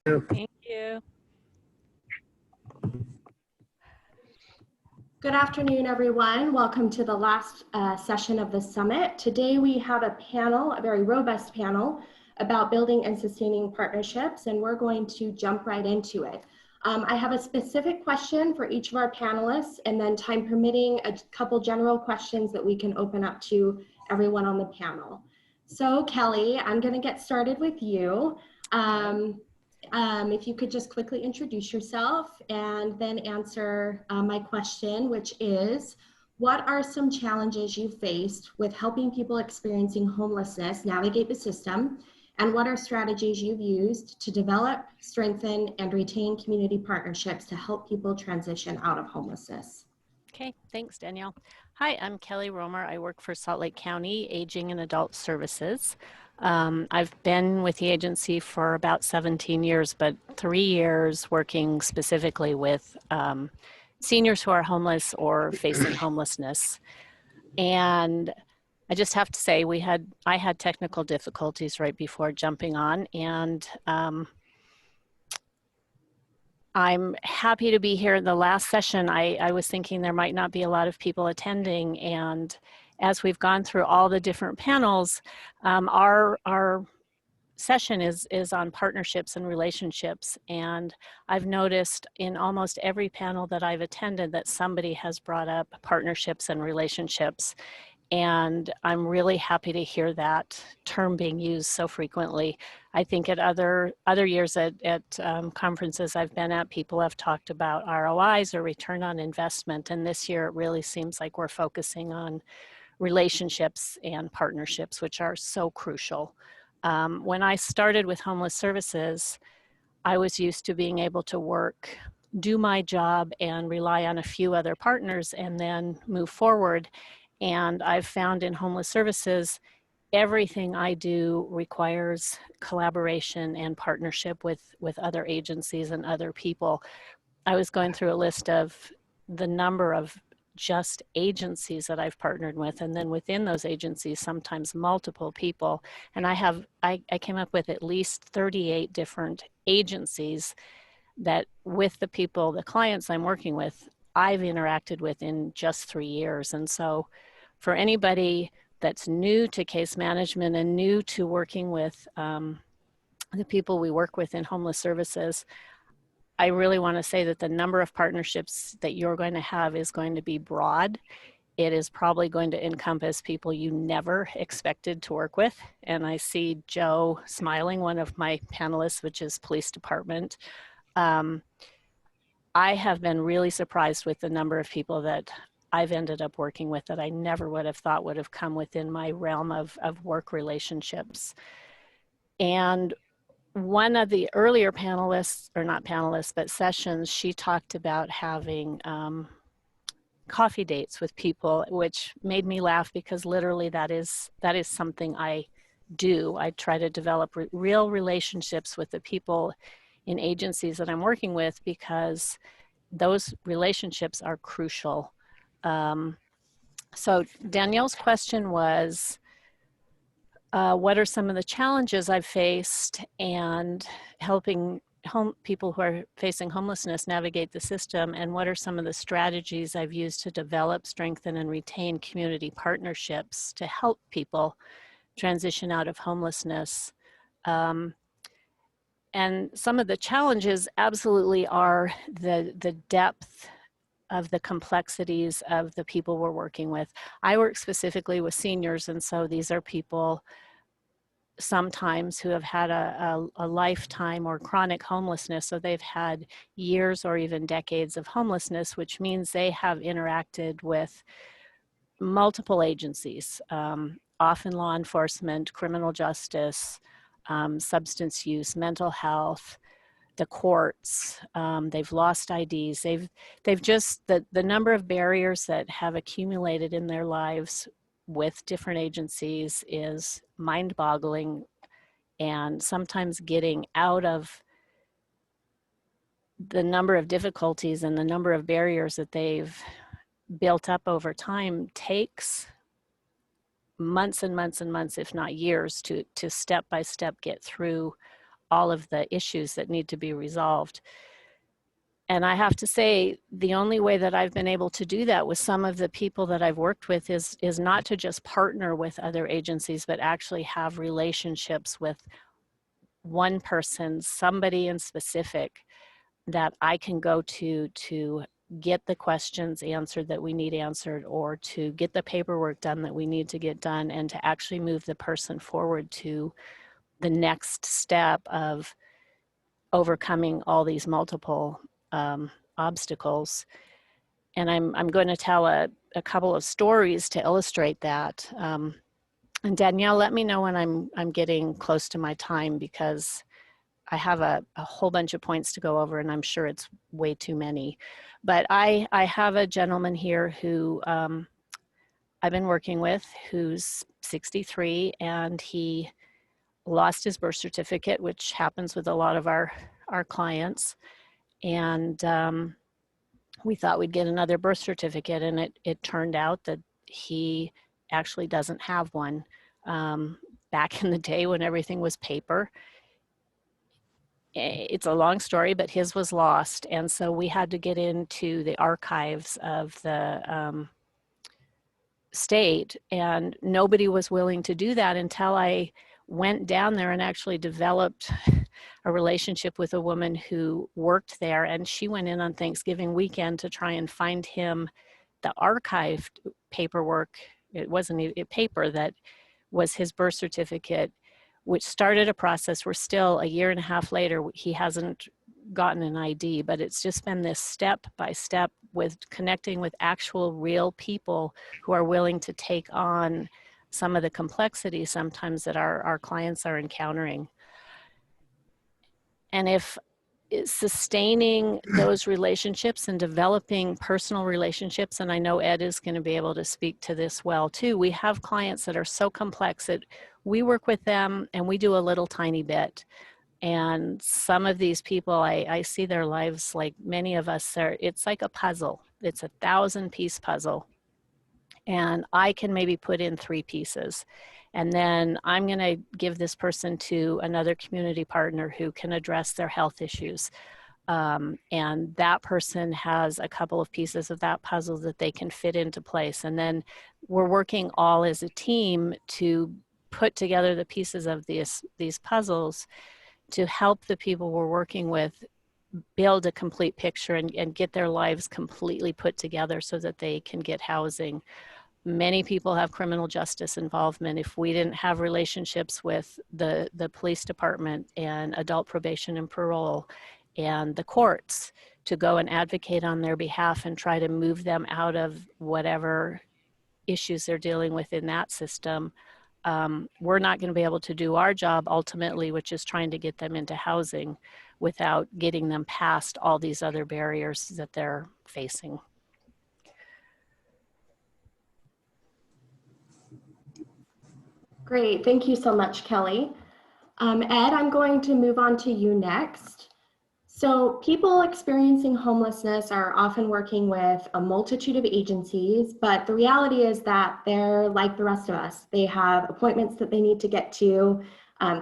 Thank you. Good afternoon, everyone. Welcome to the last session of the summit. Today we have a panel, a very robust panel, about building and sustaining partnerships, and we're going to jump right into it. I have a specific question for each of our panelists, and then time permitting, a couple general questions that we can open up to everyone on the panel. So Kelly, I'm going to get started with you. If you could just quickly introduce yourself and then answer my question, which is, what are some challenges you faced with helping people experiencing homelessness navigate the system? And what are strategies you've used to develop, strengthen, and retain community partnerships to help people transition out of homelessness? Okay, thanks, Danielle. Hi, I'm Kelly Romer. I work for Salt Lake County Aging and Adult Services. I've been with the agency for about 17 years, but 3 years working specifically with seniors who are homeless or facing homelessness. And I just have to say, I had technical difficulties right before jumping on, and I'm happy to be here. The last session, I was thinking there might not be a lot of people attending, and as we've gone through all the different panels, our session is on partnerships and relationships, and I've noticed in almost every panel that I've attended that somebody has brought up partnerships and relationships. And I'm really happy to hear that term being used so frequently. I think at other years at conferences I've been at, people have talked about ROIs or return on investment. And this year it really seems like we're focusing on relationships and partnerships, which are so crucial. When I started with homeless services, I was used to being able to work, do my job, and rely on a few other partners and then move forward. And I've found in homeless services, everything I do requires collaboration and partnership with other agencies and other people. I was going through a list of the number of just agencies that I've partnered with, and then within those agencies, sometimes multiple people. And I came up with at least 38 different agencies that with the people, the clients I'm working with, I've interacted with in just 3 years. And so for anybody that's new to case management and new to working with the people we work with in homeless services, I really want to say that the number of partnerships that you're going to have is going to be broad. It is probably going to encompass people you never expected to work with. And I see Joe smiling, one of my panelists, which is police department. I have been really surprised with the number of people that I've ended up working with that I never would have thought would have come within my realm of work relationships. And one of the earlier panelists, or not panelists, but sessions, she talked about having coffee dates with people, which made me laugh because literally that is something I do. I try to develop real relationships with the people in agencies that I'm working with because those relationships are crucial. So Danielle's question was, what are some of the challenges I've faced and helping people who are facing homelessness navigate the system, and what are some of the strategies I've used to develop, strengthen, and retain community partnerships to help people transition out of homelessness. And some of the challenges absolutely are the depth of the complexities of the people we're working with. I work specifically with seniors, and so these are people sometimes who have had a lifetime or chronic homelessness, so they've had years or even decades of homelessness, which means they have interacted with multiple agencies, often law enforcement, criminal justice, substance use, mental health, the courts. They've lost IDs. They've just, the number of barriers that have accumulated in their lives with different agencies is mind-boggling, and sometimes getting out of the number of difficulties and the number of barriers that they've built up over time takes months and months and months, if not years, to step by step get through all of the issues that need to be resolved. And I have to say, the only way that I've been able to do that with some of the people that I've worked with is not to just partner with other agencies, but actually have relationships with one person, somebody in specific that I can go to get the questions answered that we need answered, or to get the paperwork done that we need to get done, and to actually move the person forward to the next step of overcoming all these multiple obstacles. And I'm going to tell a couple of stories to illustrate that. And Danielle, let me know when I'm getting close to my time, because I have a whole bunch of points to go over, and I'm sure it's way too many. But I have a gentleman here who I've been working with, who's 63, and he lost his birth certificate, which happens with a lot of our clients. And we thought we'd get another birth certificate, and it turned out that he actually doesn't have one. Back in the day when everything was paper, it's a long story, but his was lost. And so we had to get into the archives of the state, and nobody was willing to do that until I went down there and actually developed a relationship with a woman who worked there. And she went in on Thanksgiving weekend to try and find him the archived paperwork. It wasn't a paper that was his birth certificate, which started a process. We're still a year and a half later, he hasn't gotten an ID, but it's just been this step by step with connecting with actual real people who are willing to take on some of the complexity sometimes that our clients are encountering. And if sustaining those relationships and developing personal relationships, and I know Ed is going to be able to speak to this well too, we have clients that are so complex that we work with them and we do a little tiny bit. And some of these people, I see their lives, like many of us, it's like a puzzle. It's a 1,000-piece puzzle. And I can maybe put in 3 pieces. And then I'm going to give this person to another community partner who can address their health issues. And that person has a couple of pieces of that puzzle that they can fit into place. And then we're working all as a team to put together the pieces of these puzzles to help the people we're working with build a complete picture and get their lives completely put together so that they can get housing. Many people have criminal justice involvement. If we didn't have relationships with the police department and adult probation and parole and the courts to go and advocate on their behalf and try to move them out of whatever issues they're dealing with in that system, we're not going to be able to do our job ultimately, which is trying to get them into housing without getting them past all these other barriers that they're facing. Great, thank you so much, Kelly. Ed, I'm going to move on to you next. So people experiencing homelessness are often working with a multitude of agencies, but the reality is that they're like the rest of us. They have appointments that they need to get to,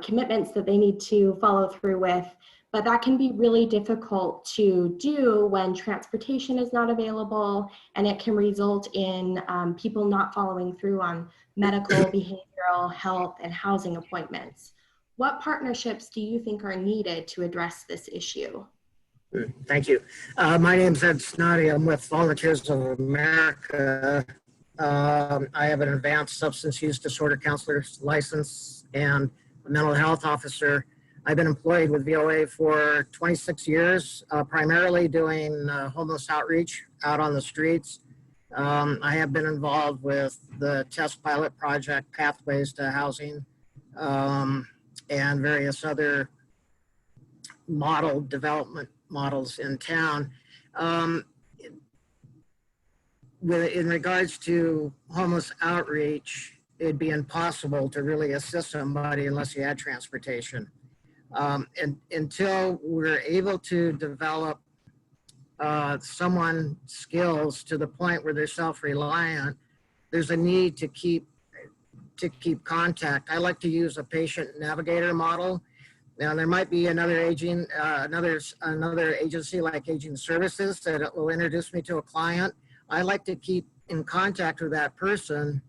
commitments that they need to follow through with, but that can be really difficult to do when transportation is not available, and it can result in people not following through on medical, behavioral, health, and housing appointments. What partnerships do you think are needed to address this issue? Thank you. My name's Ed Snoddy. I'm with Volunteers of America. I have an advanced substance use disorder counselor's license and a mental health officer. I've been employed with VOA for 26 years, primarily doing homeless outreach out on the streets. I have been involved with the test pilot project, Pathways to Housing, and various other model development models in town. In regards to homeless outreach, it'd be impossible to really assist somebody unless you had transportation. And until we're able to develop someone's skills to the point where they're self-reliant, there's a need to keep contact. I like to use a patient navigator model, Now there might be another another agency like Aging Services that will introduce me to a client. I like to keep in contact with that person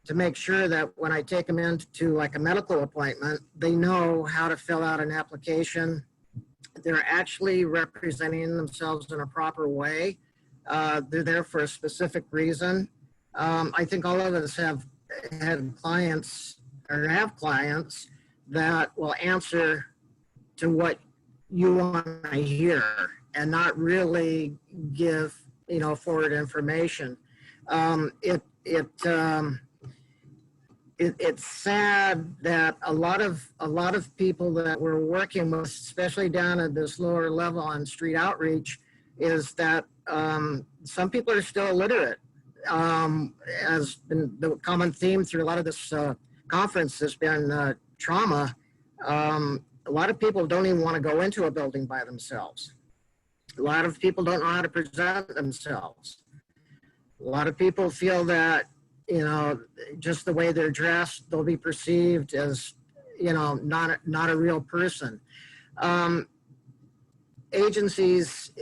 to make sure that when I take them into like a medical appointment, they know how to fill out an application. They're actually representing themselves in a proper way. They're there for a specific reason. I think all of us have had clients or have clients that will answer to what you want to hear and not really give, forward information. It's sad that a lot of people that we're working with, especially down at this lower level on street outreach, is that some people are still illiterate. Has been the common theme through a lot of this conference has been trauma. A lot of people don't even want to go into a building by themselves. A lot of people don't know how to present themselves. A lot of people feel that, just the way they're dressed, they'll be perceived as, not a real person. Agencies,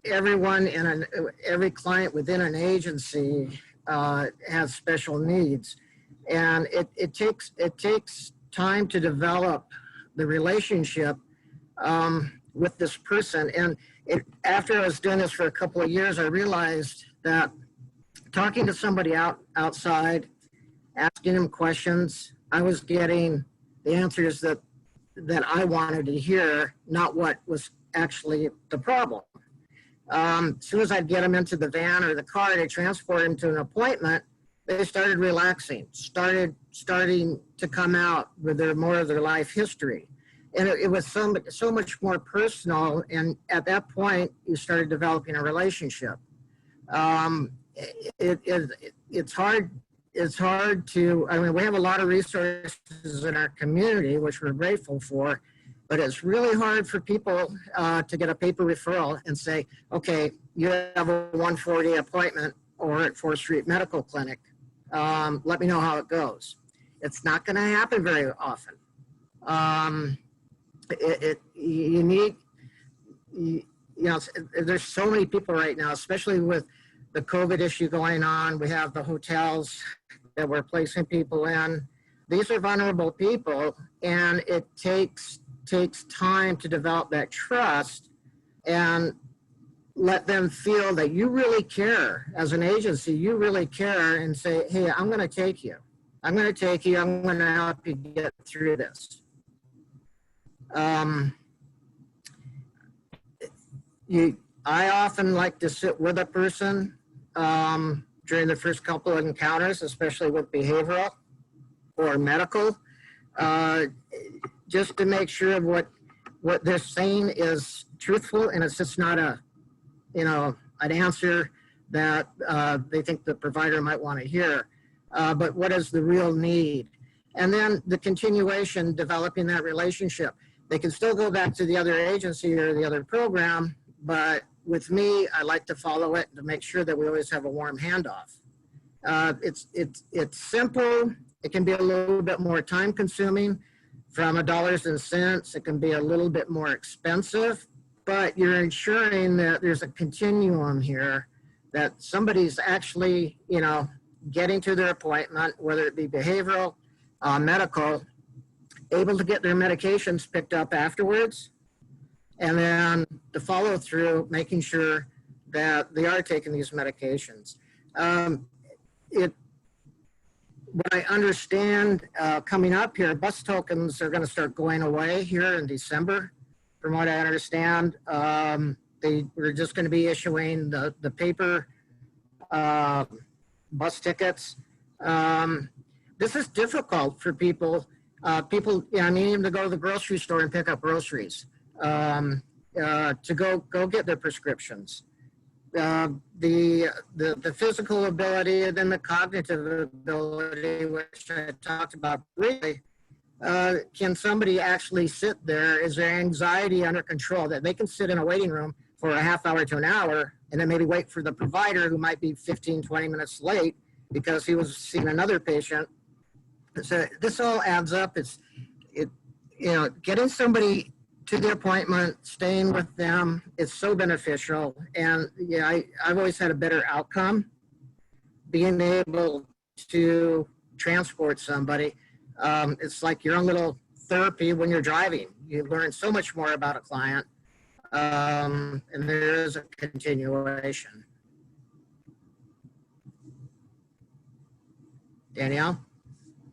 everyone in every client within an agency has special needs, and it takes time to develop the relationship with this person. And after I was doing this for a couple of years, I realized that talking to somebody outside, asking them questions, I was getting the answers that I wanted to hear, not what was actually the problem. As soon as I'd get them into the van or the car to transport them to an appointment, they started relaxing, starting to come out with more of their life history. And it was so much more personal. And at that point, you started developing a relationship. It's hard to, we have a lot of resources in our community, which we're grateful for, but it's really hard for people to get a paper referral and say, okay, you have a 140 appointment or at 4th Street Medical Clinic. Let me know how it goes. It's not going to happen very often. There's so many people right now, especially with the COVID issue going on. We have the hotels that we're placing people in. These are vulnerable people, and it takes time to develop that trust and let them feel that you really care. As an agency, you really care, and say, hey, I'm going to take you. I'm going to help you get through this. I often like to sit with a person during the first couple of encounters, especially with behavioral or medical, just to make sure what they're saying is truthful, and it's just not an answer that they think the provider might want to hear, but what is the real need? And then the continuation, developing that relationship. They can still go back to the other agency or the other program, but with me, I like to follow it to make sure that we always have a warm handoff. It's simple. It can be a little bit more time consuming. From a dollars and cents, it can be a little bit more expensive, but you're ensuring that there's a continuum here, that somebody's actually, getting to their appointment, whether it be behavioral, medical, able to get their medications picked up afterwards, and then the follow through, making sure that they are taking these medications. What I understand coming up here, bus tokens are going to start going away here in December. From what I understand, we're just going to be issuing the paper bus tickets. This is difficult for people. Even to go to the grocery store and pick up groceries, to go get their prescriptions. The physical ability and then the cognitive ability, which I talked about briefly. Can somebody actually sit there? Is their anxiety under control, that they can sit in a waiting room for a half hour to an hour and then maybe wait for the provider who might be 15, 20 minutes late because he was seeing another patient? So this all adds up. getting somebody to the appointment, staying with them is so beneficial. And yeah, I've always had a better outcome being able to transport somebody. It's like your own little therapy when you're driving. You learn so much more about a client, and there is a continuation. Danielle?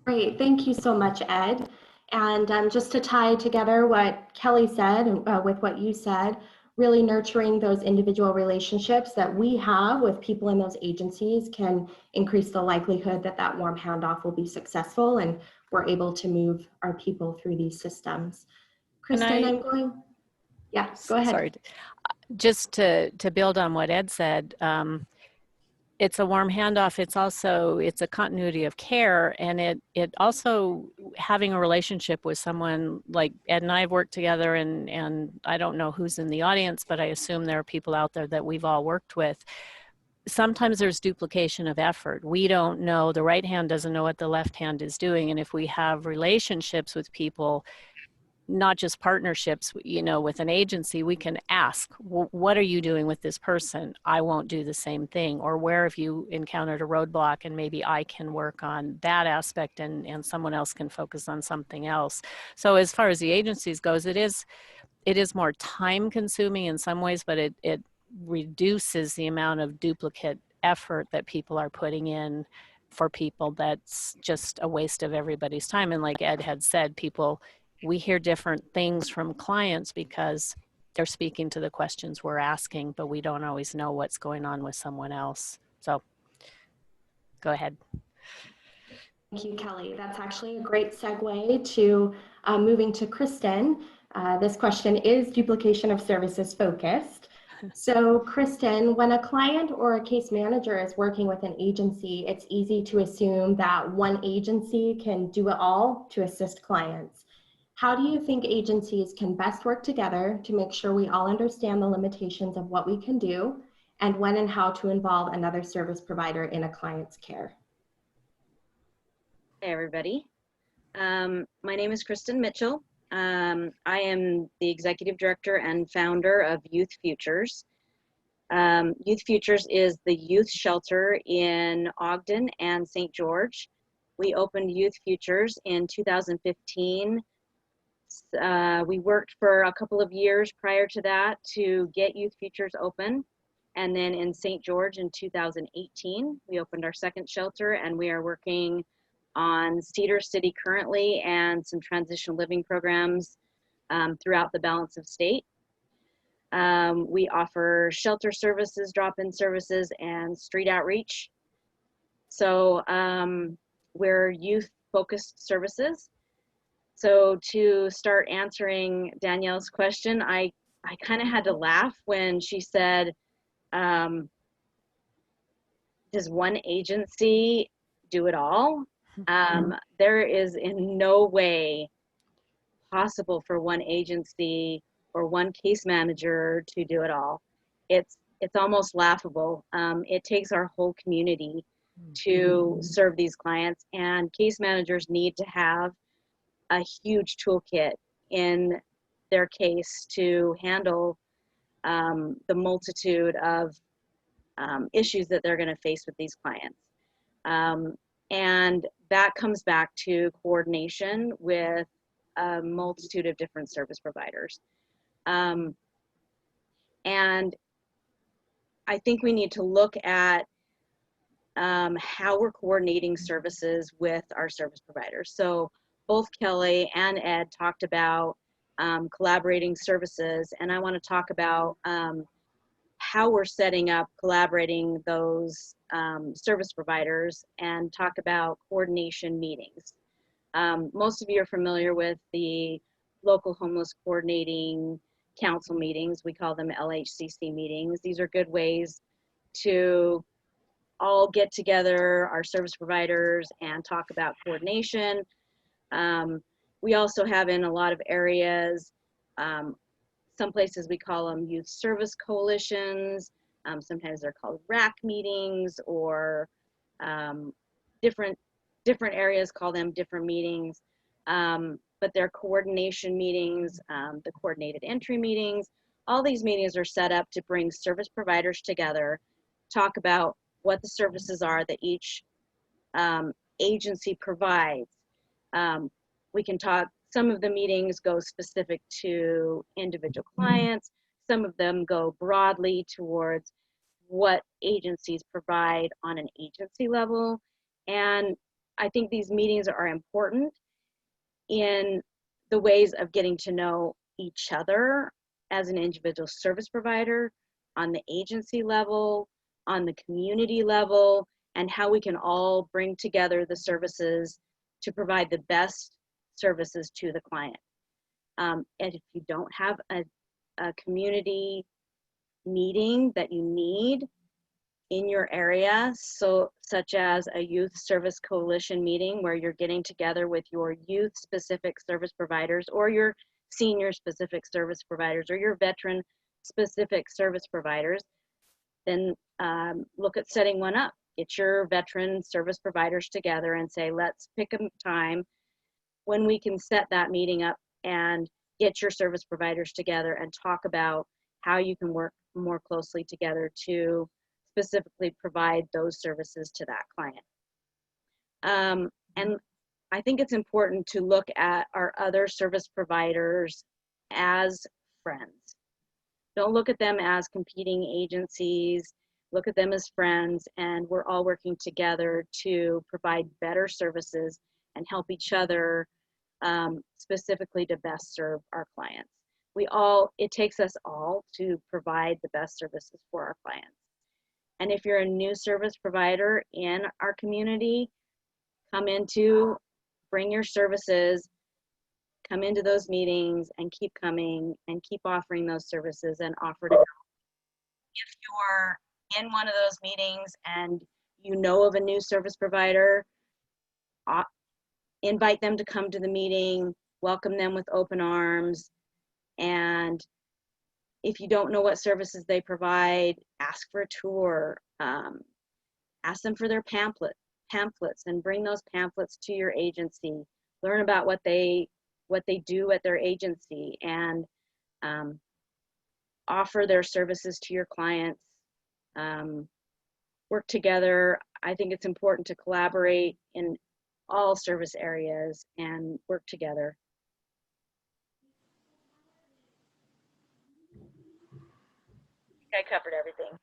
Great, thank you so much, Ed. And just to tie together what Kelly said with what you said, really nurturing those individual relationships that we have with people in those agencies can increase the likelihood that that warm handoff will be successful and we're able to move our people through these systems. Kristen, I'm going, yeah, go ahead. Sorry, just to build on what Ed said, it's a warm handoff. It's a continuity of care, and it also having a relationship with someone like Ed and I have worked together, and I don't know who's in the audience, but I assume there are people out there that we've all worked with. Sometimes there's duplication of effort. We don't know, the right hand doesn't know what the left hand is doing, and if we have relationships with people, not just partnerships, with an agency, we can ask, what are you doing with this person? I won't do the same thing. Or where have you encountered a roadblock and maybe I can work on that aspect and someone else can focus on something else. So as far as the agencies goes, it is more time consuming in some ways, but it reduces the amount of duplicate effort that people are putting in for people. That's just a waste of everybody's time. And like Ed had said, we hear different things from clients because they're speaking to the questions we're asking, but we don't always know what's going on with someone else. So go ahead. Thank you, Kelly. That's actually a great segue to moving to Kristen. This question is duplication of services focused. So Kristen, when a client or a case manager is working with an agency, it's easy to assume that one agency can do it all to assist clients. How do you think agencies can best work together to make sure we all understand the limitations of what we can do and when and how to involve another service provider in a client's care? Hey, everybody. My name is Kristen Mitchell. I am the Executive Director and founder of Youth Futures. Youth Futures is the youth shelter in Ogden and St. George. We opened Youth Futures in 2015. We worked for a couple of years prior to that to get Youth Futures open. And then in St. George in 2018, we opened our second shelter, and we are working on Cedar City currently and some transitional living programs throughout the balance of state. We offer shelter services, drop-in services, and street outreach. So we're youth-focused services. So to start answering Danielle's question, I kind of had to laugh when she said, does one agency do it all? There is in no way possible for one agency or one case manager to do it all. It's almost laughable. It takes our whole community to serve these clients, and case managers need to have a huge toolkit in their case to handle the multitude of issues that they're going to face with these clients. And that comes back to coordination with a multitude of different service providers. And I think we need to look at how we're coordinating services with our service providers. So both Kelly and Ed talked about collaborating services, and I want to talk about how we're setting up collaborating those service providers and talk about coordination meetings. Most of you are familiar with the local homeless coordinating council meetings. We call them LHCC meetings. These are good ways to all get together, our service providers, and talk about coordination. We also have in a lot of areas, some places we call them youth service coalitions. Sometimes they're called RAC meetings, or different areas call them different meetings. but their coordination meetings, the coordinated entry meetings, all these meetings are set up to bring service providers together, talk about what the services are that each agency provides. We can talk, some of the meetings go specific to individual clients, some of them go broadly towards what agencies provide on an agency level. And I think these meetings are important in the ways of getting to know each other as an individual service provider, on the agency level, on the community level, and how we can all bring together the services to provide the best services to the client. And if you don't have a community meeting that you need in your area, such as a youth service coalition meeting where you're getting together with your youth specific service providers or your senior specific service providers or your veteran specific service providers, then look at setting one up. Get your veteran service providers together and say, let's pick a time when we can set that meeting up and get your service providers together and talk about how you can work more closely together to specifically provide those services to that client. And I think it's important to look at our other service providers as friends. Don't look at them as competing agencies. Look at them as friends, and we're all working together to provide better services and help each other specifically to best serve our clients. It takes us all to provide the best services for our clients. And if you're a new service provider in our community, bring your services, come into those meetings and keep coming and keep offering those services and offer to help. If you're in one of those meetings and you know of a new service provider, invite them to come to the meeting, welcome them with open arms. And if you don't know what services they provide, ask for a tour, ask them for their pamphlets and bring those pamphlets to your agency. Learn about what they do at their agency and offer their services to your clients. Work together. I think it's important to collaborate in all service areas and work together. I covered everything.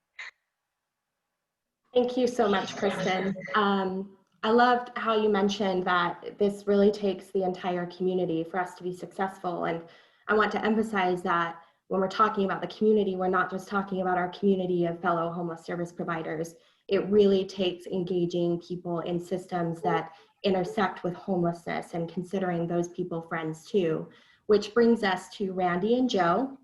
Thank you so much, Kristen. I loved how you mentioned that this really takes the entire community for us to be successful. And I want to emphasize that when we're talking about the community, we're not just talking about our community of fellow homeless service providers. It really takes engaging people in systems that intersect with homelessness and considering those people friends too, which brings us to Randy and Joe.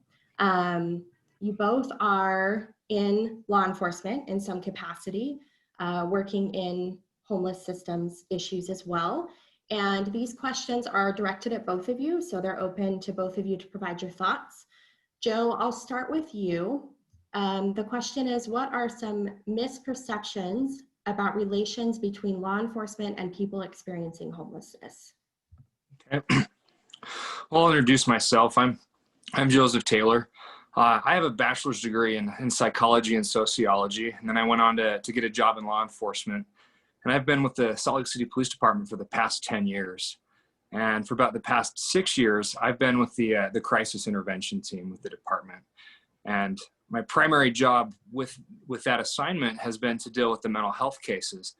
You both are in law enforcement in some capacity, working in homeless systems issues as well. And these questions are directed at both of you, so they're open to both of you to provide your thoughts. Joe, I'll start with you. The question is, what are some misperceptions about relations between law enforcement and people experiencing homelessness? Okay. Well, I'll introduce myself. I'm Joseph Taylor. I have a bachelor's degree in psychology and sociology, and then I went on to get a job in law enforcement. And I've been with the Salt Lake City Police Department for the past 10 years. And for about the past 6 years, I've been with the crisis intervention team with the department. And my primary job with that assignment has been to deal with the mental health cases.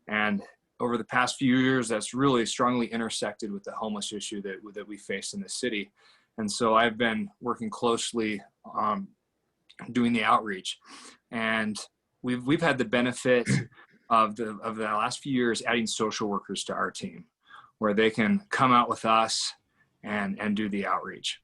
And over the past few years, that's really strongly intersected with the homeless issue that we face in the city. And so I've been working closely doing the outreach. And we've had the benefit of the last few years adding social workers to our team, where they can come out with us and do the outreach.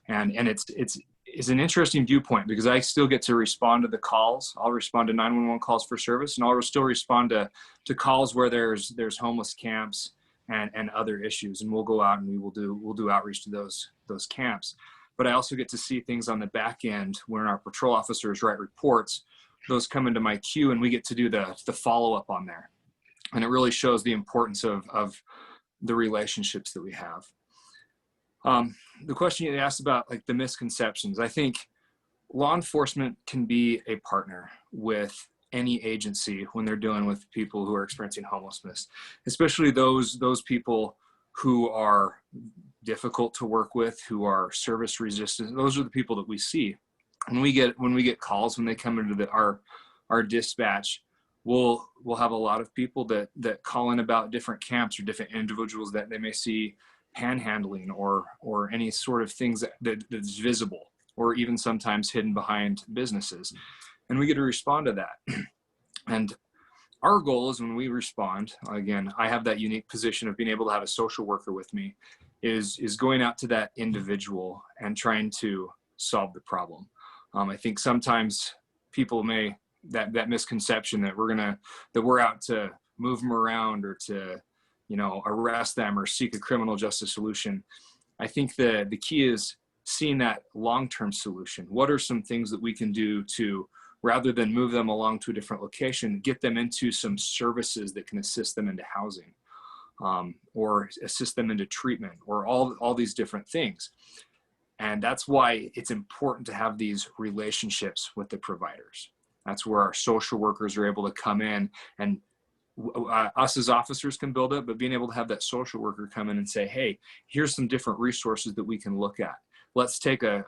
And it's an interesting viewpoint because I still get to respond to the calls. I'll respond to 911 calls for service, and I'll still respond to calls where there's homeless camps and other issues. And we'll go out and we'll do outreach to those camps. But I also get to see things on the back end when our patrol officers write reports. Those come into my queue and we get to do the follow-up on there. And it really shows the importance of the relationships that we have. The question you asked about like the misconceptions, I think law enforcement can be a partner with any agency when they're dealing with people who are experiencing homelessness, especially those people who are difficult to work with, who are service resistant. Those are the people that we see. When we get calls, when they come into our dispatch, we'll have a lot of people that call in about different camps or different individuals that they may see panhandling or any sort of things that's visible, or even sometimes hidden behind businesses. And we get to respond to that. And our goal is, when we respond, again, I have that unique position of being able to have a social worker with me, is going out to that individual and trying to solve the problem. I think sometimes people may, that misconception that we're out to move them around or to, arrest them or seek a criminal justice solution. I think the key is seeing that long-term solution. What are some things that we can do to, rather than move them along to a different location, get them into some services that can assist them into housing, or assist them into treatment, or all these different things. And that's why it's important to have these relationships with the providers. That's where our social workers are able to come in, and us as officers can build it, but being able to have that social worker come in and say, hey, here's some different resources that we can look at. Let's take a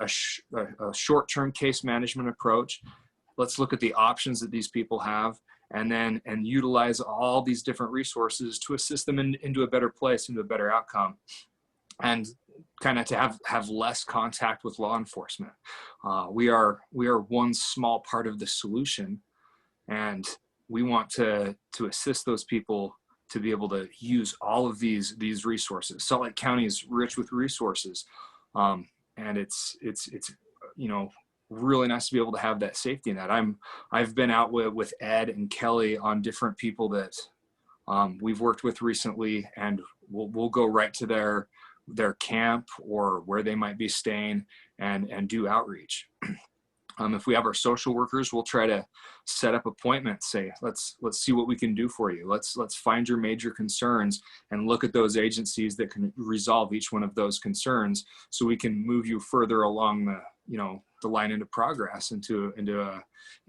short-term case management approach. Let's look at the options that these people have, and utilize all these different resources to assist them into a better place, into a better outcome, and kind of to have less contact with law enforcement. We are one small part of the solution, and we want to assist those people to be able to use all of these resources. Salt Lake County is rich with resources, and it's really nice to be able to have that safety in that. I've been out with Ed and Kelly on different people that we've worked with recently, and we'll go right to their camp or where they might be staying and do outreach. If we have our social workers, we'll try to set up appointments, say, let's see what we can do for you. Let's find your major concerns and look at those agencies that can resolve each one of those concerns, so we can move you further along the line into progress, into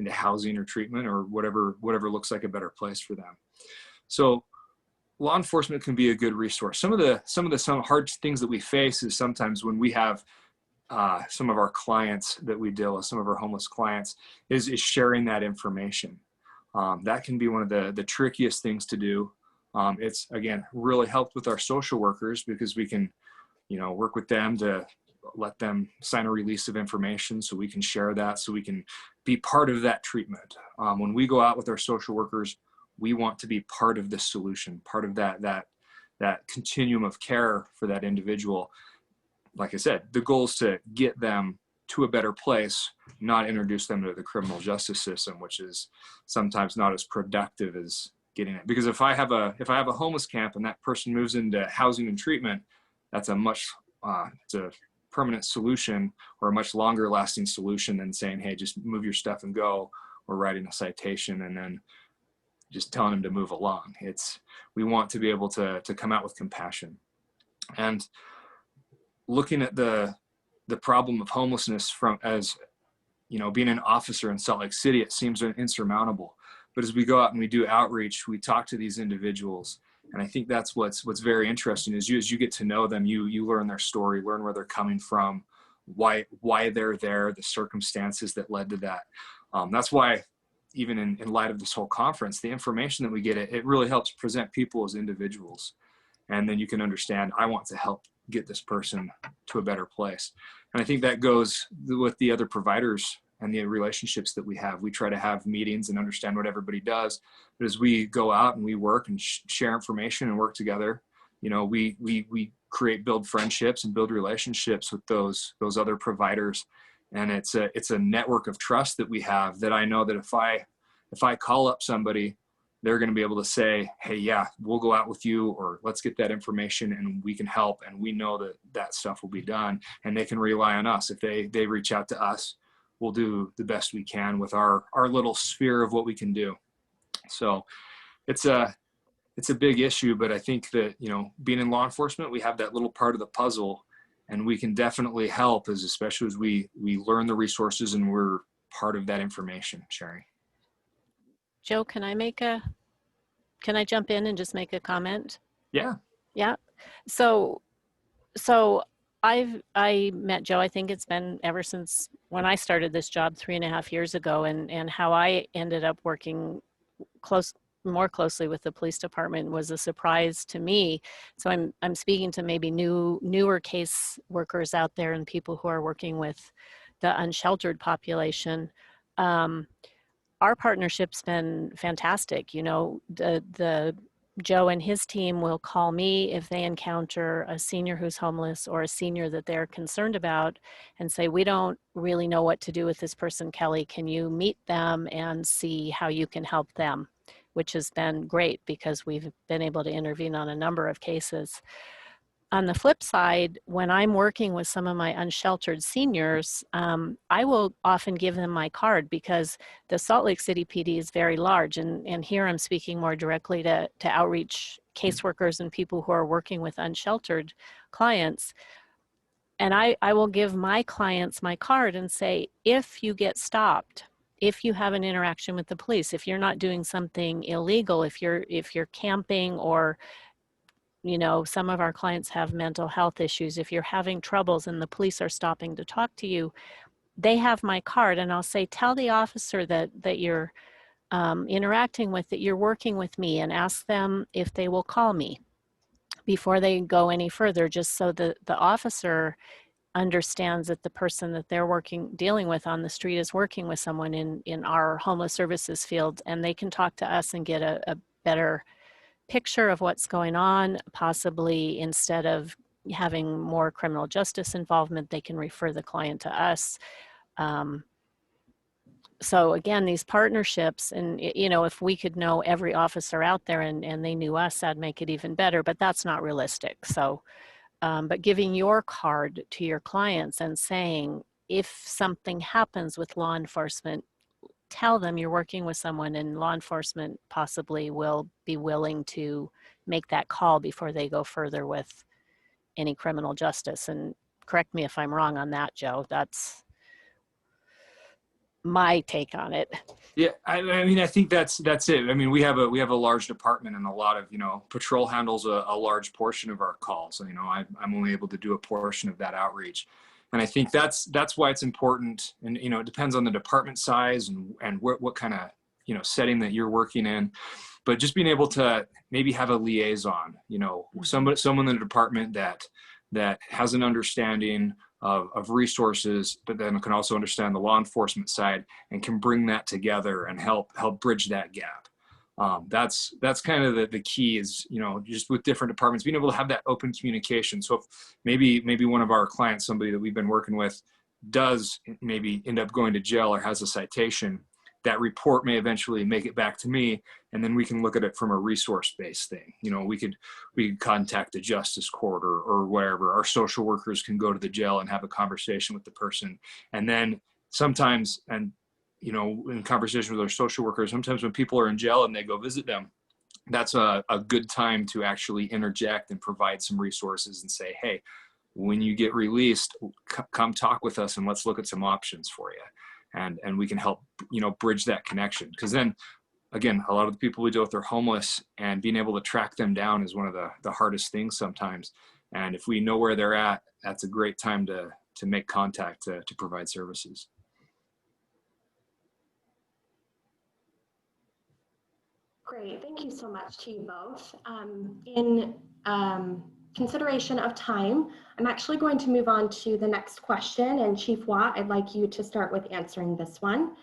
housing or treatment or whatever looks like a better place for them. So law enforcement can be a good resource. Some hard things that we face is sometimes when we have some of our clients that we deal with, some of our homeless clients, is sharing that information. That can be one of the trickiest things to do. It's, again, really helped with our social workers, because we can, work with them to let them sign a release of information so we can share that, so we can be part of that treatment. When we go out with our social workers, we want to be part of the solution, part of that continuum of care for that individual. Like I said, the goal is to get them to a better place, not introduce them to the criminal justice system, which is sometimes not as productive as getting it. Because if I have a homeless camp and that person moves into housing and treatment, that's it's a permanent solution, or a much longer lasting solution than saying, hey, just move your stuff and go, or writing a citation and then just telling them to move along. We want to be able to come out with compassion. And looking at the problem of homelessness from, as being an officer in Salt Lake City, it seems insurmountable. But as we go out and we do outreach, we talk to these individuals, and I think that's what's very interesting is as you get to know them, you learn their story, learn where they're coming from, why they're there, the circumstances that led to that. That's why, even in light of this whole conference, the information that we get, it really helps present people as individuals, and then you can understand, I want to help get this person to a better place. And I think that goes with the other providers and the relationships that we have. We try to have meetings and understand what everybody does, but as we go out and we work and share information and work together, we build friendships and build relationships with those other providers. And it's a network of trust that we have, that I know that if I call up somebody, they're going to be able to say, hey, yeah, we'll go out with you, or let's get that information and we can help. And we know that stuff will be done, and they can rely on us. If they reach out to us, we'll do the best we can with our little sphere of what we can do. So it's a big issue, but I think that, being in law enforcement, we have that little part of the puzzle, and we can definitely help, especially as we learn the resources and we're part of that information sharing. Joe, can I jump in and just make a comment? Yeah. Yeah. So I met Joe, I think it's been ever since when I started this job 3.5 years ago, and how I ended up working more closely with the police department was a surprise to me. So I'm speaking to maybe newer case workers out there and people who are working with the unsheltered population. Our partnership's been fantastic. You know, the Joe and his team will call me if they encounter a senior who's homeless or a senior that they're concerned about and say, we don't really know what to do with this person, Kelly. Can you meet them and see how you can help them? Which has been great because we've been able to intervene on a number of cases. On the flip side, when I'm working with some of my unsheltered seniors, I will often give them my card because the Salt Lake City PD is very large. And here I'm speaking more directly to outreach caseworkers and people who are working with unsheltered clients. And I will give my clients my card and say, if you get stopped, if you have an interaction with the police, if you're not doing something illegal, if you're camping, or you know, some of our clients have mental health issues. If you're having troubles and the police are stopping to talk to you, they have my card, and I'll say, tell the officer that you're interacting with, that you're working with me, and ask them if they will call me before they go any further, just so that the officer understands that the person that they're dealing with on the street is working with someone in our homeless services field, and they can talk to us and get a better picture of what's going on. Possibly, instead of having more criminal justice involvement, they can refer the client to us. So again, these partnerships, and you know, if we could know every officer out there and they knew us, that'd make it even better, but that's not realistic. So, but giving your card to your clients and saying, if something happens with law enforcement, tell them you're working with someone, and law enforcement possibly will be willing to make that call before they go further with any criminal justice. And correct me if I'm wrong on that, Joe. That's my take on it. Yeah, I mean, I think that's it. I mean, we have a large department, and a lot of, you know, patrol handles a large portion of our calls. So, you know, I'm only able to do a portion of that outreach. And I think that's why it's important. And, you know, it depends on the department size and what kind of, you know, setting that you're working in. But just being able to maybe have a liaison, you know, someone in the department that has an understanding of resources, but then can also understand the law enforcement side and can bring that together and help bridge that gap. That's kind of the key is, you know, just with different departments, being able to have that open communication. So if maybe one of our clients, somebody that we've been working with, does maybe end up going to jail or has a citation, that report may eventually make it back to me, and then we can look at it from a resource-based thing. You know, we could contact the justice court or wherever. Our social workers can go to the jail and have a conversation with the person. And then sometimes, and you know, in conversation with our social workers, sometimes when people are in jail and they go visit them, that's a good time to actually interject and provide some resources and say, hey, when you get released, come talk with us and let's look at some options for you. And we can help, you know, bridge that connection. Because then, again, a lot of the people we deal with are homeless, and being able to track them down is one of the hardest things sometimes. And if we know where they're at, that's a great time to make contact to provide services. Great, thank you so much to you both. In consideration of time, I'm actually going to move on to the next question, and Chief Watt, I'd like you to start with answering this one.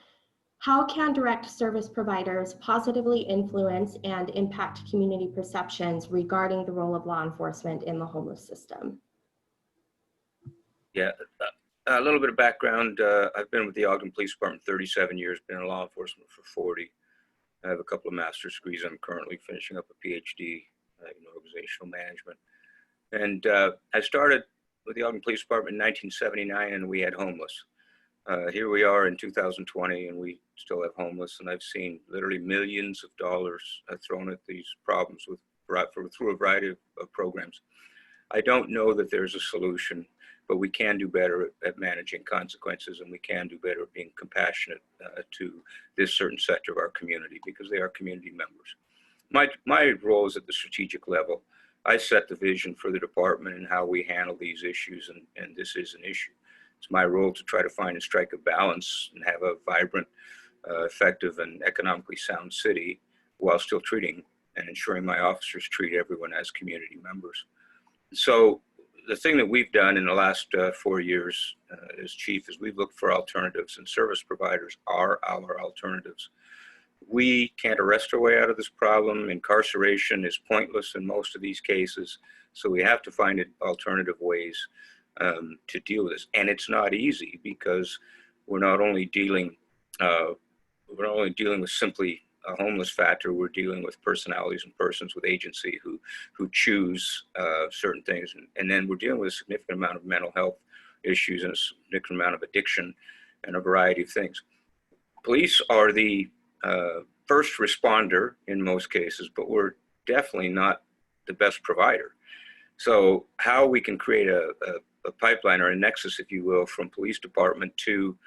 How can direct service providers positively influence and impact community perceptions regarding the role of law enforcement in the homeless system? Yeah, a little bit of background. I've been with the Ogden Police Department 37 years, been in law enforcement for 40. I have a couple of master's degrees. I'm currently finishing up a PhD in organizational management. And I started with the Ogden Police Department in 1979, and we had homeless. Here we are in 2020, and we still have homeless. And I've seen literally millions of dollars thrown at these problems through a variety of programs. I don't know that there's a solution, but we can do better at managing consequences, and we can do better at being compassionate to this certain sector of our community because they are community members. My role is at the strategic level. I set the vision for the department and how we handle these issues, and this is an issue. It's my role to try to find and strike a balance and have a vibrant, effective, and economically sound city while still treating and ensuring my officers treat everyone as community members. So the thing that we've done in the last 4 years as chief is we've looked for alternatives, and service providers are our alternatives. We can't arrest our way out of this problem. Incarceration is pointless in most of these cases. So we have to find alternative ways to deal with this. And it's not easy because we're not only dealing with simply a homeless factor, we're dealing with personalities and persons with agency who choose certain things. And then we're dealing with a significant amount of mental health issues and a significant amount of addiction and a variety of things. Police are the first responder in most cases, but we're definitely not the best provider. So how we can create a pipeline or a nexus, if you will, from police department to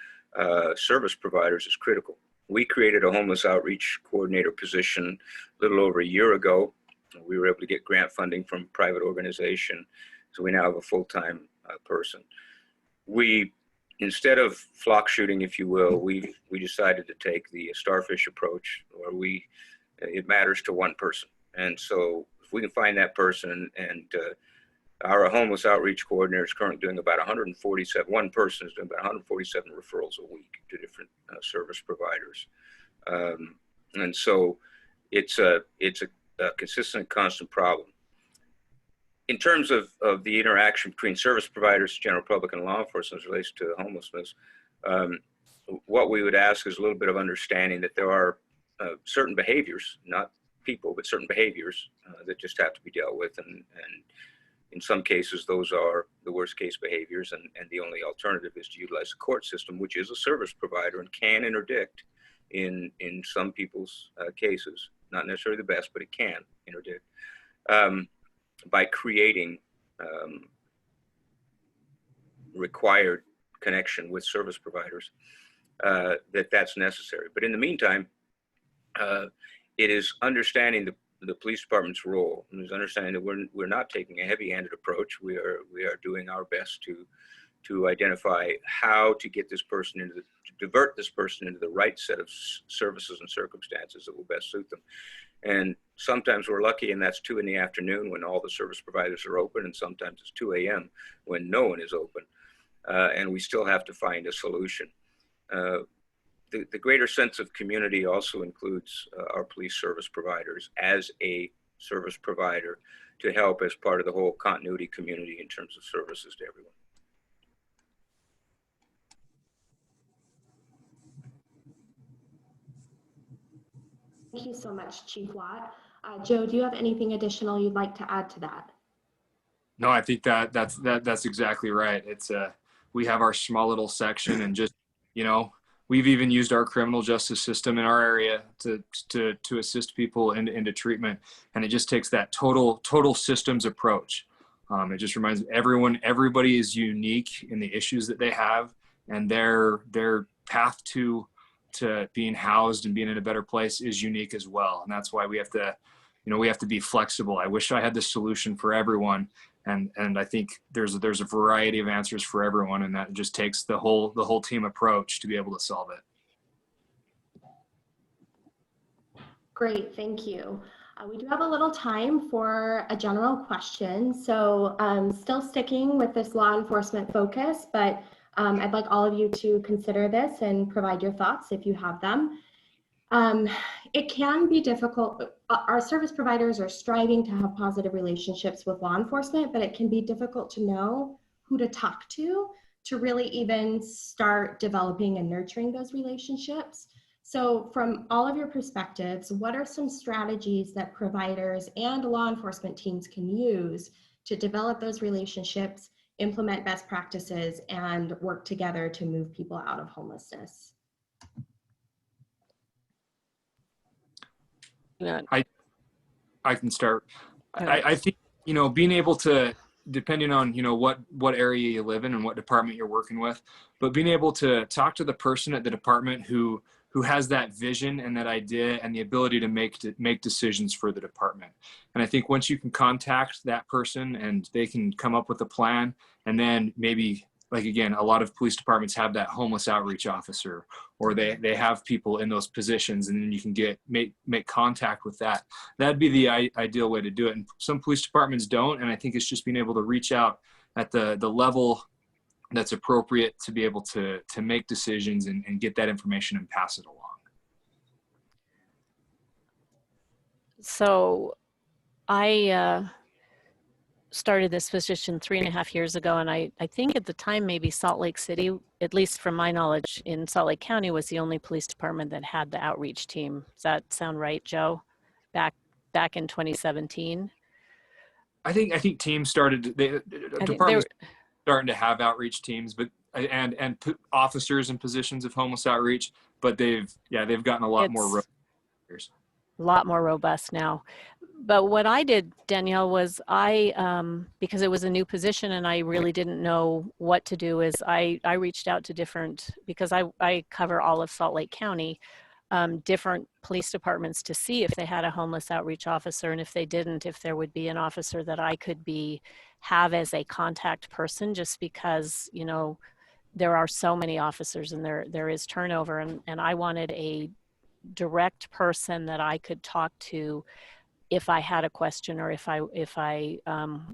service providers is critical. We created a homeless outreach coordinator position a little over a year ago. We were able to get grant funding from a private organization, so we now have a full-time person. Instead of flock shooting, if you will, we decided to take the starfish approach, where it matters to one person. And so if we can find that person, and our homeless outreach coordinator is currently doing about 147, one person is doing about 147 referrals a week to different service providers. And so it's a consistent, constant problem. In terms of the interaction between service providers, general public, and law enforcement as relates to homelessness, what we would ask is a little bit of understanding that there are certain behaviors, not people, but certain behaviors that just have to be dealt with. And in some cases, those are the worst case behaviors. And the only alternative is to utilize the court system, which is a service provider and can interdict in some people's cases. Not necessarily the best, but it can interdict. By creating required connection with service providers, that's necessary. But in the meantime, it is understanding the police department's role, and is understanding that we're not taking a heavy-handed approach. We are doing our best to identify how to get this person to divert this person into the right set of services and circumstances that will best suit them. And sometimes we're lucky, and that's 2 p.m. when all the service providers are open, and sometimes it's 2 a.m. when no one is open, and we still have to find a solution. The greater sense of community also includes our police service providers as a service provider to help as part of the whole continuity community in terms of services to everyone. Thank you so much, Chief Watt. Joe, do you have anything additional you'd like to add to that? No, I think that's exactly right. It's we have our small little section, and just, we've even used our criminal justice system in our area to assist people into treatment, and it just takes that total systems approach. It just reminds everybody is unique in the issues that they have, and their path to being housed and being in a better place is unique as well. And that's why we have to be flexible. I wish I had the solution for everyone. And I think there's a variety of answers for everyone, and that just takes the whole team approach to be able to solve it. Great, thank you. We do have a little time for a general question. So still sticking with this law enforcement focus, but I'd like all of you to consider this and provide your thoughts if you have them. It can be difficult. Our service providers are striving to have positive relationships with law enforcement, but it can be difficult to know who to talk to really even start developing and nurturing those relationships. So from all of your perspectives, what are some strategies that providers and law enforcement teams can use to develop those relationships, implement best practices, and work together to move people out of homelessness? I can start. I think, being able to depending on, what area you live in and what department you're working with, but being able to talk to the person at the department who has that vision and that idea and the ability to make decisions for the department. And I think once you can contact that person and they can come up with a plan, and then maybe, like, again, a lot of police departments have that homeless outreach officer, or they have people in those positions, and then you can make contact with that. That'd be the ideal way to do it. And some police departments don't. And I think it's just being able to reach out at the level that's appropriate to be able to make decisions and get that information and pass it along. So I started this position 3.5 years ago, and I think at the time maybe Salt Lake City, at least from my knowledge, in Salt Lake County was the only police department that had the outreach team. Does that sound right, Joe? Back in 2017? I think teams started, departments starting to have outreach teams, but and officers in positions of homeless outreach, but they've gotten a lot more robust. A lot more robust now. But what I did, Danielle, was because it was a new position and I really didn't know what to do, is I reached out to because I cover all of Salt Lake County, different police departments to see if they had a homeless outreach officer, and if they didn't, if there would be an officer that I could have as a contact person, just because, there are so many officers and there is turnover, and I wanted a direct person that I could talk to if I had a question, or if I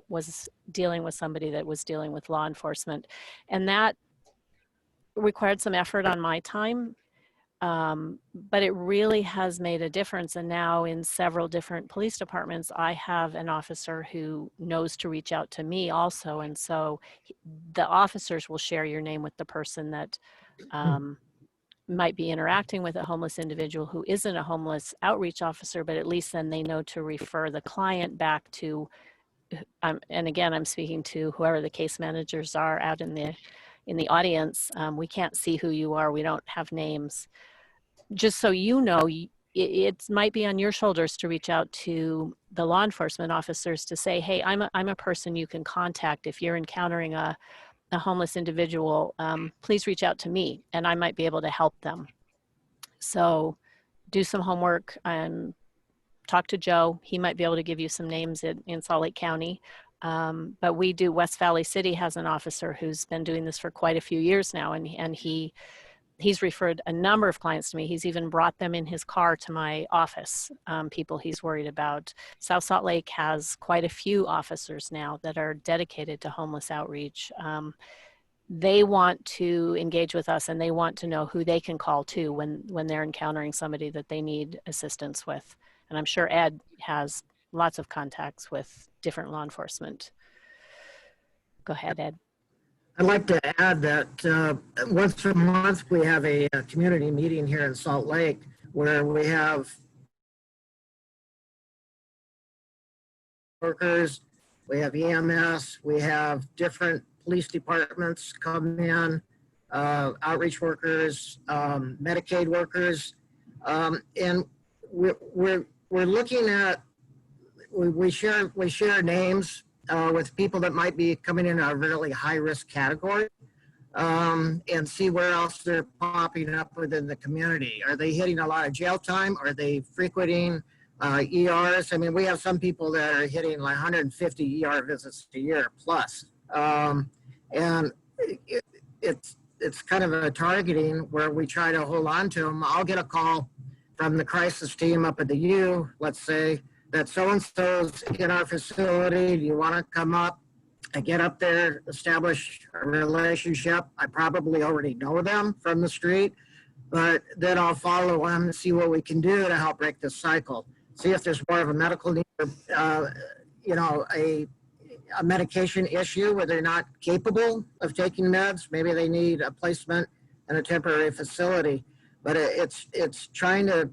was dealing with somebody that was dealing with law enforcement. And that required some effort on my time, but it really has made a difference. And now in several different police departments, I have an officer who knows to reach out to me also. And so the officers will share your name with the person that might be interacting with a homeless individual who isn't a homeless outreach officer, but at least then they know to refer the client back to, and again, I'm speaking to whoever the case managers are out in the audience. We can't see who you are. We don't have names. Just so you know, it might be on your shoulders to reach out to the law enforcement officers to say, hey, I'm a person you can contact if you're encountering a homeless individual, please reach out to me and I might be able to help them. So do some homework and talk to Joe. He might be able to give you some names in Salt Lake County. But West Valley City has an officer who's been doing this for quite a few years now, and he's referred a number of clients to me. He's even brought them in his car to my office, people he's worried about. South Salt Lake has quite a few officers now that are dedicated to homeless outreach. They want to engage with us, and they want to know who they can call to when they're encountering somebody that they need assistance with. And I'm sure Ed has lots of contacts with different law enforcement. Go ahead, Ed. I'd like to add that once a month we have a community meeting here in Salt Lake where we have workers, we have EMS, we have different police departments come in, outreach workers, Medicaid workers, and we're looking at, we share names with people that might be coming in a really high risk category, and see where else they're popping up within the community. Are they hitting a lot of jail time? Are they frequenting ERs? I mean, we have some people that are hitting like 150 ER visits a year plus. And it's kind of a targeting where we try to hold on to them. I'll get a call from the crisis team up at the U, let's say, that so-and-so's in our facility. Do you want to come up? I get up there, establish a relationship. I probably already know them from the street, but then I'll follow them and see what we can do to help break this cycle. See if there's more of a medical need, a medication issue where they're not capable of taking meds. Maybe they need a placement in a temporary facility. But it's trying to,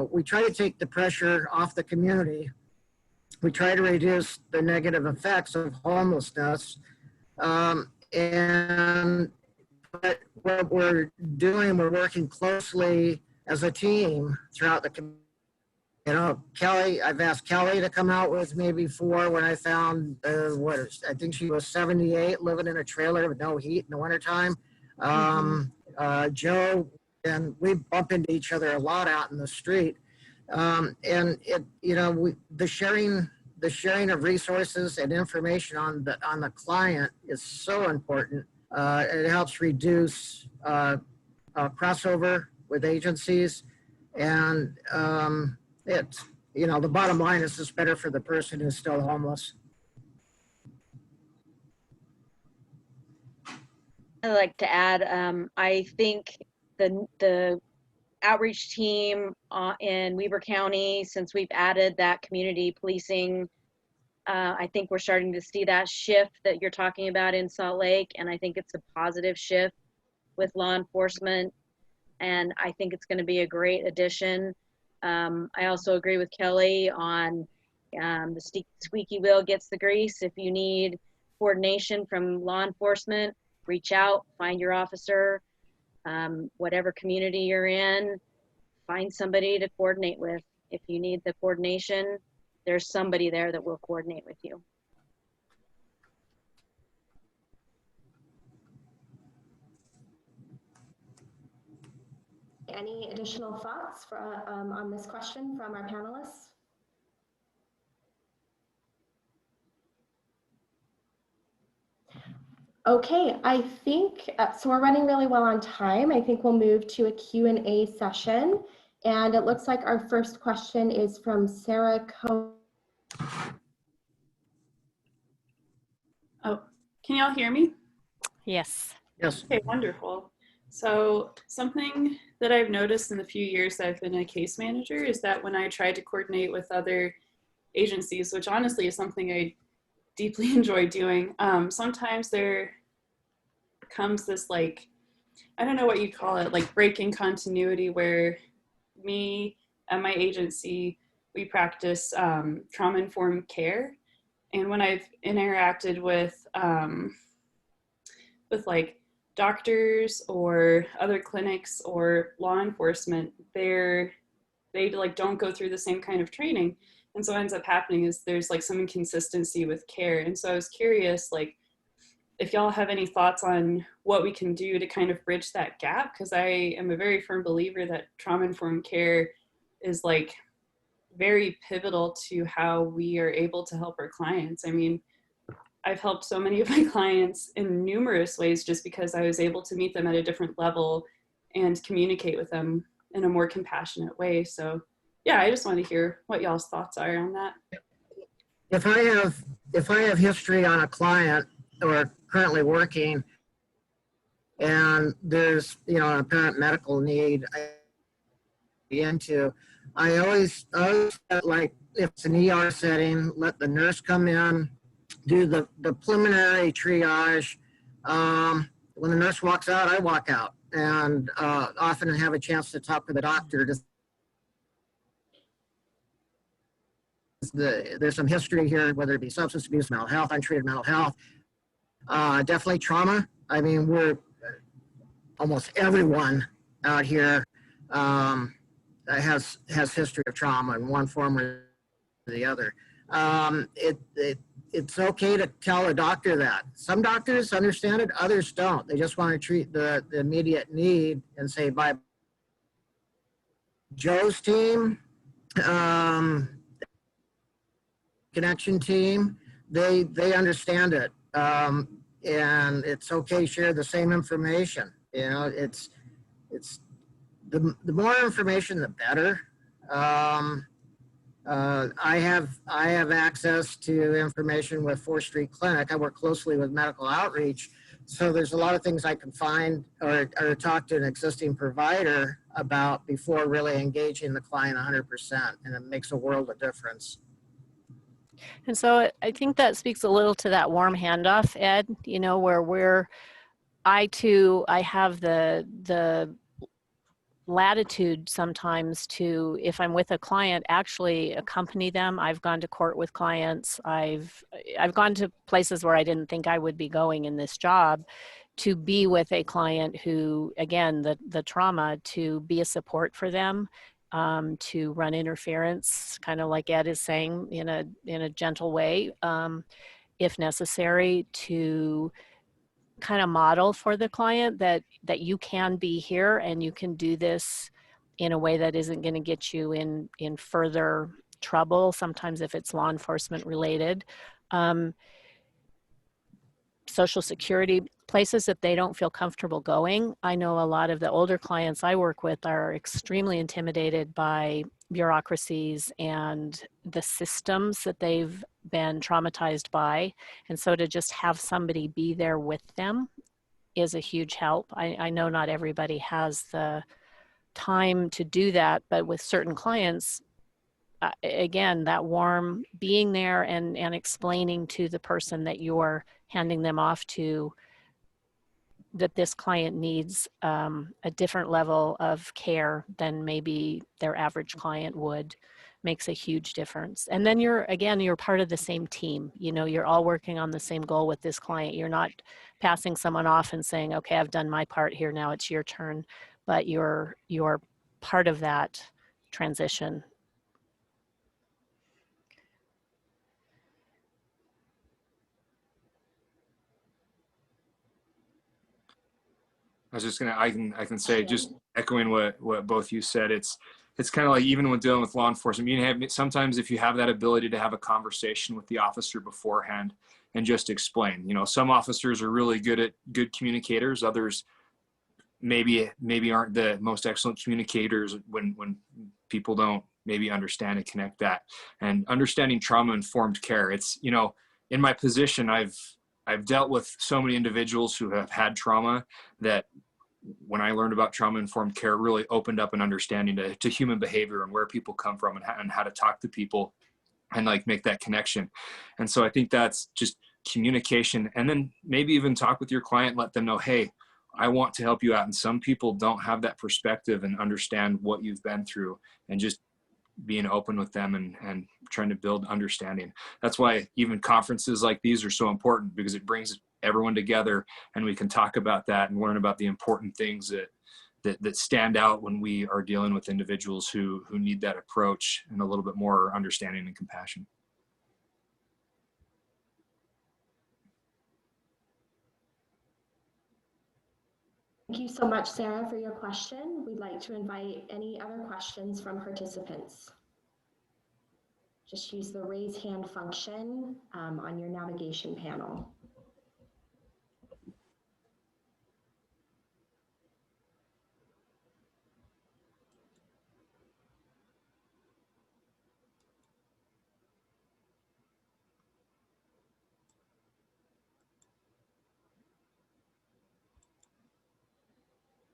we try to take the pressure off the community. We try to reduce the negative effects of homelessness. But what we're doing, we're working closely as a team throughout the You know, Kelly, I've asked Kelly to come out with me before when I found, I think she was 78, living in a trailer with no heat in the wintertime. Joe, and we bump into each other a lot out in the street. And it, you know, the sharing of resources and information on the client is so important. It helps reduce crossover with agencies, and it's, you know, the bottom line is it's better for the person who's still homeless. I'd like to add, I think the outreach team in Weber County, since we've added that community policing, I think we're starting to see that shift that you're talking about in Salt Lake, and I think it's a positive shift with law enforcement, and I think it's going to be a great addition. I also agree with Kelly on the squeaky wheel gets the grease. If you need coordination from law enforcement, reach out, find your officer, whatever community you're in, find somebody to coordinate with. If you need the coordination, there's somebody there that will coordinate with you. Any additional thoughts on this question from our panelists? Okay, I think, so we're running really well on time. I think we'll move to a Q&A session. And it looks like our first question is from Sarah Cohen. Oh, can y'all hear me? Yes. Yes. Okay, wonderful. So something that I've noticed in the few years that I've been a case manager is that when I try to coordinate with other agencies, which honestly is something I deeply enjoy doing, sometimes there comes this, like, I don't know what you call it, like breaking continuity, where me and my agency, we practice trauma-informed care. And when I've interacted with like doctors or other clinics or law enforcement, they like don't go through the same kind of training. And so what ends up happening is there's like some inconsistency with care. And so I was curious, like, if y'all have any thoughts on what we can do to kind of bridge that gap, because I am a very firm believer that trauma-informed care is like very pivotal to how we are able to help our clients. I mean, I've helped so many of my clients in numerous ways just because I was able to meet them at a different level and communicate with them in a more compassionate way. So yeah, I just want to hear what y'all's thoughts are on that. If I have history on a client or currently working, and there's, you know, an apparent medical need I always like, if it's an ER setting, let the nurse come in, do the preliminary triage. When the nurse walks out, I walk out, and often have a chance to talk with the doctor. There's some history here, whether it be substance abuse, mental health, untreated mental health, definitely trauma. I mean, we're almost everyone out here has history of trauma in one form or the other. It's okay to tell a doctor that. Some doctors understand it, others don't. They just want to treat the immediate need and say, bye. Joe's team, connection team, they understand it. And it's okay to share the same information. You know, it's the more information, the better. I have access to information with 4th Street Clinic. I work closely with medical outreach. So there's a lot of things I can find or talk to an existing provider about before really engaging the client 100%. And it makes a world of difference. And so I think that speaks a little to that warm handoff, Ed, you know, where I have the latitude sometimes to, if I'm with a client, actually accompany them. I've gone to court with clients. I've gone to places where I didn't think I would be going in this job, to be with a client who, again, the trauma, to be a support for them. to run interference, kind of like Ed is saying, in a gentle way, if necessary, to kind of model for the client that you can be here and you can do this in a way that isn't going to get you in further trouble, sometimes if it's law enforcement related. Social Security, places that they don't feel comfortable going. I know a lot of the older clients I work with are extremely intimidated by bureaucracies and the systems that they've been traumatized by. And so to just have somebody be there with them is a huge help. I know not everybody has the time to do that, but with certain clients, again, that warm being there and explaining to the person that you're handing them off to that this client needs a different level of care than maybe their average client would makes a huge difference. And then you're part of the same team. You know, you're all working on the same goal with this client. You're not passing someone off and saying, okay, I've done my part here, now it's your turn, but you're part of that transition. I was just gonna, I can say, just echoing what both you said, it's kind of like, even when dealing with law enforcement, you have, sometimes if you have that ability to have a conversation with the officer beforehand and just explain, you know, some officers are really good communicators. Others maybe aren't the most excellent communicators when people don't maybe understand and connect that. And understanding trauma-informed care, it's, you know, in my position, I've dealt with so many individuals who have had trauma that when I learned about trauma-informed care, it really opened up an understanding to human behavior and where people come from and how to talk to people and like make that connection. And so I think that's just communication, and then maybe even talk with your client, let them know, hey, I want to help you out. And some people don't have that perspective and understand what you've been through, and just being open with them and trying to build understanding. That's why even conferences like these are so important, because it brings everyone together and we can talk about that and learn about the important things that stand out when we are dealing with individuals who need that approach and a little bit more understanding and compassion. Thank you so much, Sarah, for your question. We'd like to invite any other questions from participants. Just use the raise hand function on your navigation panel.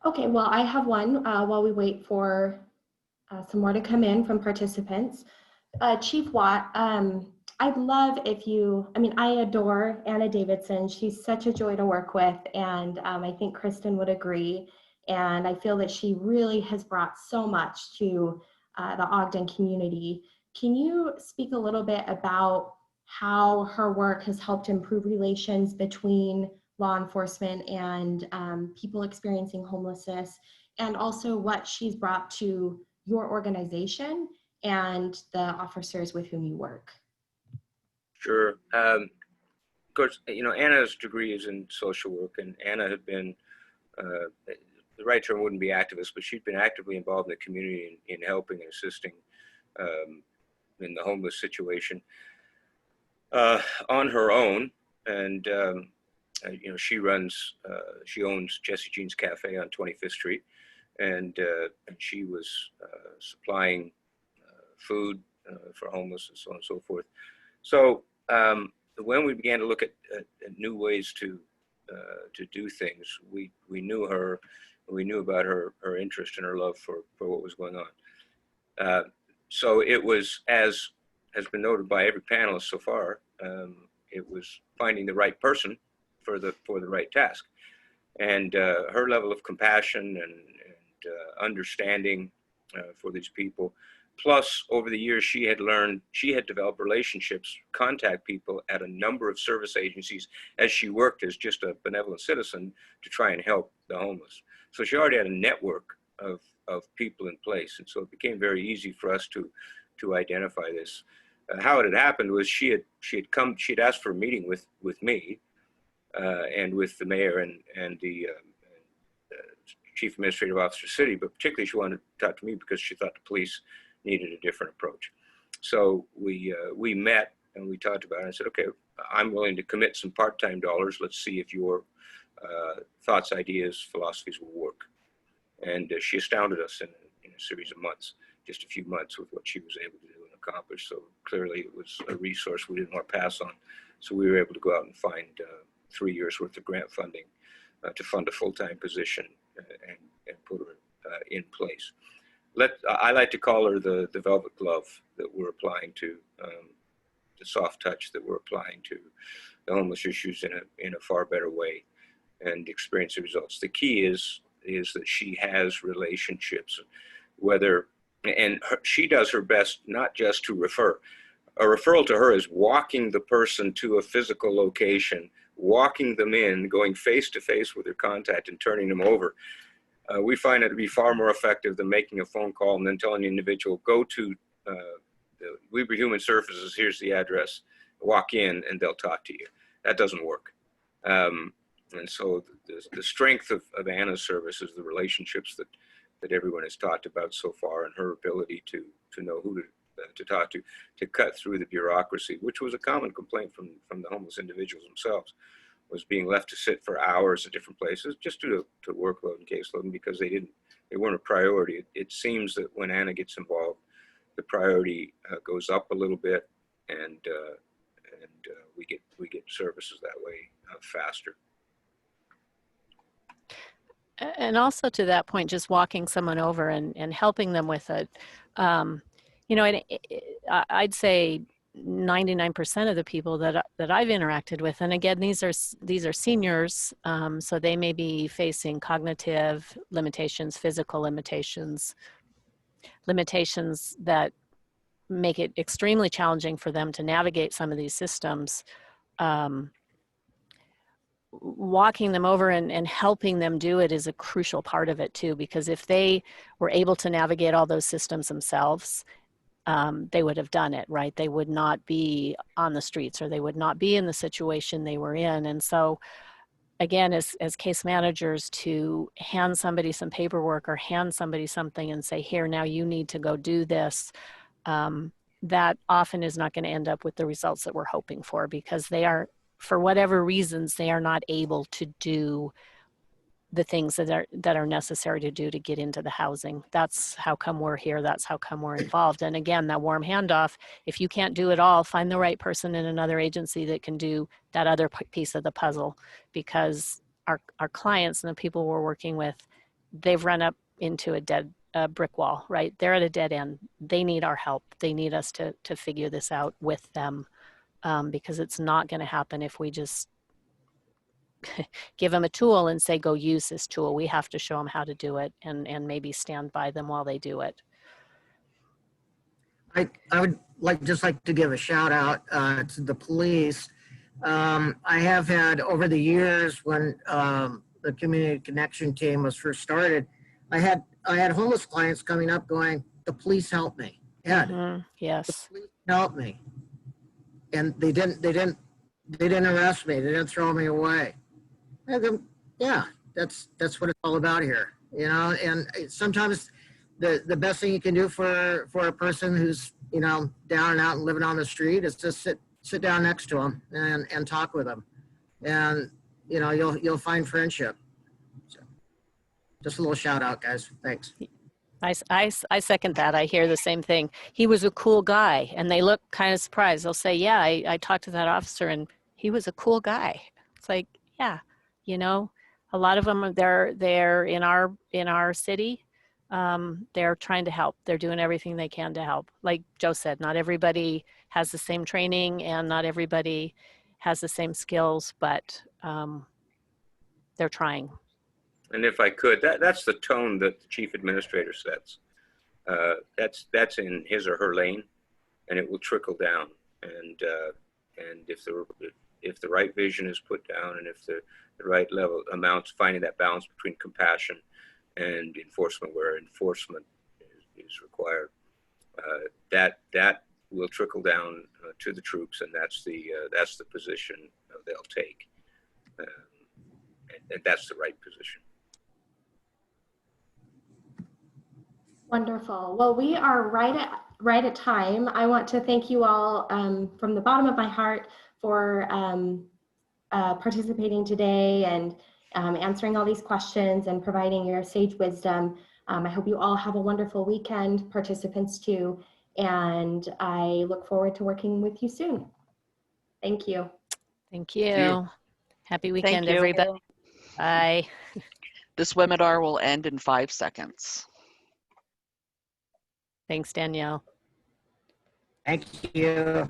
Okay, well, I have one while we wait for some more to come in from participants. Chief Watt, I'd love if you, I adore Anna Davidson. She's such a joy to work with, and I think Kristen would agree. And I feel that she really has brought so much to the Ogden community. Can you speak a little bit about how her work has helped improve relations between law enforcement and people experiencing homelessness, and also what she's brought to your organization and the officers with whom you work? Sure. Of course, you know, Anna's degree is in social work, and Anna had been, the right term wouldn't be activist, but she'd been actively involved in the community in helping and assisting in the homeless situation on her own. And you know, she owns Jesse Jean's Cafe on 25th Street, and she was supplying food for homeless and so on and so forth. So when we began to look at new ways to do things, we knew her, we knew about her interest and her love for what was going on. So it was, as has been noted by every panelist so far, it was finding the right person for the right task, and her level of compassion and understanding for these people. Plus, over the years, she had developed relationships, contact people at a number of service agencies as she worked as just a benevolent citizen to try and help the homeless. So she already had a network of of people in place. And so it became very easy for us to identify this. How it had happened was she'd asked for a meeting with me and with the mayor and the chief administrative officer of the city, but particularly she wanted to talk to me because she thought the police needed a different approach. So we met and we talked about it. I said, okay, I'm willing to commit some part-time dollars. Let's see if your thoughts, ideas, philosophies will work. And she astounded us in a series of months, just a few months, with what she was able to do and accomplish. So clearly it was a resource we didn't want to pass on. So we were able to go out and find 3 years worth of grant funding to fund a full-time position and put her in place. I like to call her the velvet glove that we're applying to, the soft touch that we're applying to the homeless issues in a far better way and experience the results. The key is that she has relationships, she does her best not just to refer. A referral to her is walking the person to a physical location, walking them in, going face to face with their contact and turning them over. We find it to be far more effective than making a phone call and then telling the individual, go to Weber Human Services, here's the address, walk in and they'll talk to you. That doesn't work. And so the strength of Anna's service is the relationships that everyone has talked about so far, and her ability to know who to talk to cut through the bureaucracy, which was a common complaint from the homeless individuals themselves, was being left to sit for hours at different places just due to workload and caseload, and because they weren't a priority. It seems that when Anna gets involved, the priority goes up a little bit, and we get services that way faster. And also to that point, just walking someone over and helping them with it. I'd say 99% of the people that I've interacted with, and again, these are seniors, so they may be facing cognitive limitations, physical limitations that make it extremely challenging for them to navigate some of these systems. Walking them over and helping them do it is a crucial part of it too, because if they were able to navigate all those systems themselves, they would have done it, right? They would not be on the streets, or they would not be in the situation they were in. And so again, as case managers, to hand somebody some paperwork or hand somebody something and say, here, now you need to go do this, that often is not going to end up with the results that we're hoping for, because they are, for whatever reasons, they are not able to do the things that are necessary to do to get into the housing. That's how come we're here. That's how come we're involved. And again, that warm handoff, if you can't do it all, find the right person in another agency that can do that other piece of the puzzle, because our clients and the people we're working with, they've run up into a dead brick wall, right? They're at a dead end. They need our help. They need us to figure this out with them. Because it's not going to happen if we just give them a tool and say, go use this tool. We have to show them how to do it and maybe stand by them while they do it. I would just like to give a shout out to the police. I have had over the years, when the community connection team was first started, I had homeless clients coming up going, the police help me. Ed, yes. the police help me. And they didn't arrest me. They didn't throw me away. I go, yeah, that's what it's all about here, And sometimes the best thing you can do for a person who's down and out and living on the street is just sit down next to them and talk with them, and you'll find friendship. So, just a little shout out, guys. Thanks. I second that. I hear the same thing. He was a cool guy, and they look kind of surprised. They'll say, yeah, I talked to that officer and he was a cool guy. It's like, yeah, a lot of them, they're in our city. They're trying to help. They're doing everything they can to help. Like Joe said, not everybody has the same training and not everybody has the same skills, but they're trying. And if I could, that's the tone that the chief administrator sets. That's in his or her lane, and it will trickle down. And if the right vision is put down, and if the right level amounts, finding that balance between compassion and enforcement where enforcement is required. That will trickle down to the troops, and that's the position they'll take, and that's the right position. Wonderful. Well, we are right at time. I want to thank you all from the bottom of my heart for participating today and answering all these questions and providing your sage wisdom. I hope you all have a wonderful weekend, participants too, and I look forward to working with you soon. Thank you. Thank you. Thank you. Happy weekend, you. everybody. Bye. This webinar will end in 5 seconds. Thanks, Danielle. Thank you.